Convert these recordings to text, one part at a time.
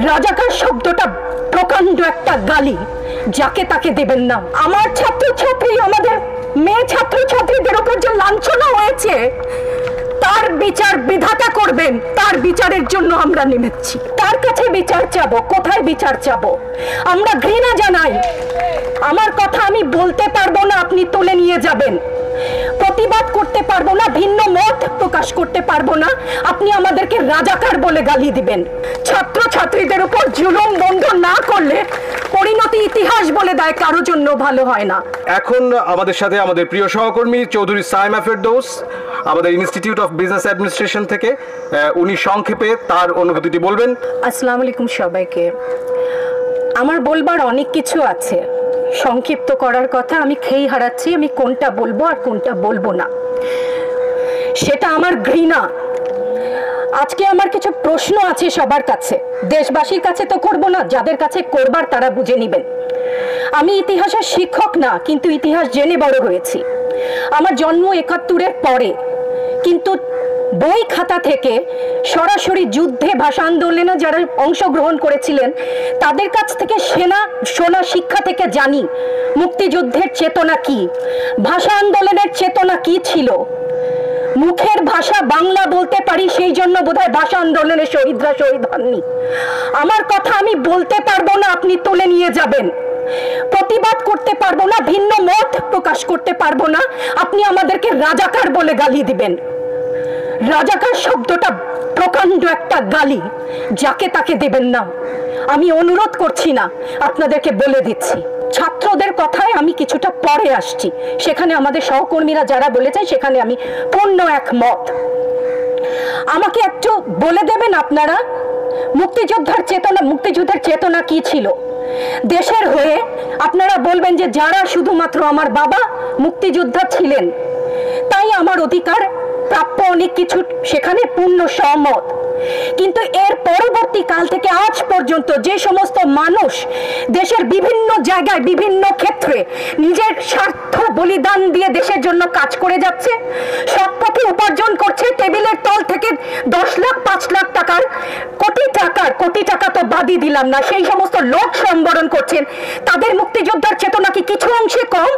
রাজাকার শব্দটা প্রকাণ্ড একটা গালি, যাকে তাকে দেবেন না। আমার ছাত্রছাত্রী, আমাদের মেয়ে ছাত্রছাত্রীদের উপর যে লাঞ্ছনা হয়েছে তার বিচার বিধাতা করবেন, তার বিচারের জন্য আমরা নেমেছি। তার কাছে বিচার চাবো। কোথায় বিচার চাবো? আমরা ঘৃণা জানাই। আমার কথা আমি বলতে পারবো না, আপনি তুলে নিয়ে যাবেন। প্রতিবাদ করতে পারবো না, ভিন্ন মত প্রকাশ করতে পারবো না, আপনি আমাদেরকে রাজাকার বলে গালি দিবেন। ছাত্র ছাত্রীদের উপর জুলুম বন্ধ না করলে পরিণতি ইতিহাস বলে দেয় কারোর জন্য ভালো হয় না। এখন আমাদের সাথে আমাদের প্রিয় সহকর্মী চৌধুরী সাইমা ফেরদৌস, আমাদের ইনস্টিটিউট অফ বিজনেস অ্যাডমিনিস্ট্রেশন থেকে, উনি সংক্ষেপে তার অনুভূতিটি বলবেন। আসসালামু আলাইকুম সবাইকে। আমার বলবার অনেক কিছু আছে, সংক্ষিপ্ত করার কথা আমি খেই হারাচ্ছি, আমি কোনটা বলবো আর কোনটা বলবো না সেটা আমার ঘৃণা। আজকে আমার কিছু প্রশ্ন আছে সবার কাছে, দেশবাসীর কাছে তো করব না, যাদের কাছে করবার তারা বুঝে নেবেন। আমি ইতিহাসের শিক্ষক না, কিন্তু ইতিহাস জেনে বড় হয়েছি। আমার জন্ম ৭১-এর পরে, কিন্তু বই খাতা থেকে সরাসরি যুদ্ধে, ভাষা আন্দোলনে যারা অংশগ্রহণ করেছিলেন তাদের কাছ থেকে শোনা শিক্ষা থেকে জানি মুক্তিযুদ্ধের চেতনা কি, ভাষা আন্দোলনের চেতনা কি ছিল। মুখের ভাষা বাংলা বলতে পারি, সেই জন্য বোধহয় ভাষা আন্দোলনে শহীদরা শহীদ হননি। আমার কথা আমি বলতে পারবো না, আপনি তুলে নিয়ে যাবেন। প্রতিবাদ করতে পারবো না, ভিন্ন মত প্রকাশ করতে পারবো না, আপনি আমাদেরকে রাজাকার বলে গালি দিবেন। রাজাকার শব্দটা প্রকাণ্ড একটা গালি, যাকে তাকে দেবেন না। আমি অনুরোধ করছি না, আপনাদেরকে বলে দিচ্ছি। ছাত্রদের কথায় আমি কিছুটা পরে আসছি, সেখানে আমাদের সহকর্মীরা যারা বলেছে সেখানে আমি পূর্ণ একমত। আমাকে একটু বলে দেবেন আপনারা, মুক্তিযুদ্ধের চেতনা কি ছিল দেশের হয়ে? আপনারা বলবেন যে যারা শুধুমাত্র আমার বাবা মুক্তিযোদ্ধা ছিলেন তাই আমার অধিকার প্রাপ্য অনেক কিছু, সেখানে পূর্ণ সহমত। কিন্তু এর পরবর্তী কাল থেকে আজ পর্যন্ত যে সমস্ত মানুষ দেশের বিভিন্ন জায়গায় বিভিন্ন ক্ষেত্রে নিজের স্বার্থ বলিদান দিয়ে দেশের জন্য কাজ করে যাচ্ছে, সৎ পথে উপার্জন করছে, টেবিলের তল থেকে 10 লাখ 5 লাখ টাকার কোটি টাকা তো বাদই দিলাম না, সেই সমস্ত লোক সম্বরণ করছেন, তাদের মুক্তিযোদ্ধার চেতনা কি কিছু অংশে কম?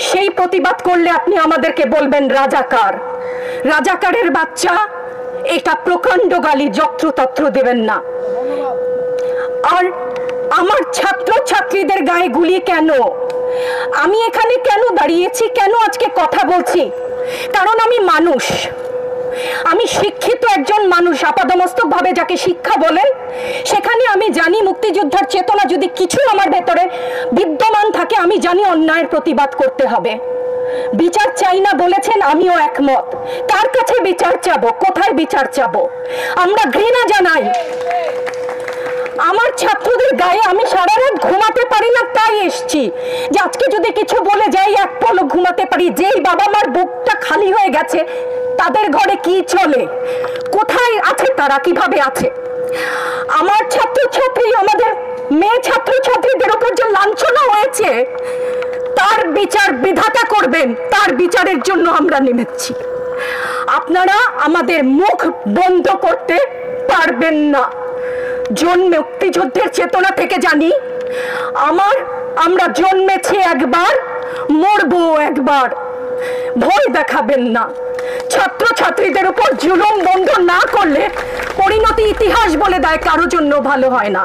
সেই প্রতিবাদ করলে আপনি আমাদেরকে বলবেন রাজাকার। রাজাকারের বাচ্চা, এটা প্রকাণ্ড গালি, যত্রতত্র দেবেন না। আর আমার ছাত্র ছাত্রীদের গায়ে গুলি কেন? আমি এখানে কেন দাঁড়িয়েছি, কেন আজকে কথা বলছি? কারণ আমি মানুষ, আমি শিক্ষিত একজন মানুষ, আপাদমস্তক ভাবে যাকে শিক্ষা বলেন। সেখানে আমি জানি মুক্তিযোদ্ধার চেতনা যদি কিছু আমার ভেতরে বিদ্যমান থাকে, আমি জানি অন্যায়ের প্রতিবাদ করতে হবে। বিচার চাই না বলেছেন, আমিও একমত। কার কাছে বিচার চাবো? কোথায় বিচার চাবো? আমরা ঘৃণা জানাই। আমার ছাত্রদের গায়ে আমি সারা রাত ঘুমাতে পারি না, তাই এসছি যে আজকে যদি কিছু বলে যাই এক পলক ঘুমাতে পারি। যেই বাবা মার বুকটা খালি হয়ে গেছে, তাদের ঘরে কি চলে, কোথায় আছে তারা, কিভাবে আছে? আমার ছাত্রছাত্রী, আমাদের মেয়ে ছাত্রছাত্রীদের উপর যে লাঞ্ছনা হয়েছে তার বিচার বিধাতা করবেন, তার বিচারের জন্য আমরা নেমেছি। আপনারা আমাদের মুখ বন্ধ করতে পারবেন না। মুক্তিযুদ্ধের চেতনা থেকে জানি আমরা জন্মেছি একবার, মরবো একবার। ভয় দেখাবেন না। ছাত্র ছাত্রীদের উপর জুলুম বন্ধ না করলে পরিণতি ইতিহাস বলে দেয় কারোর জন্য ভালো হয় না।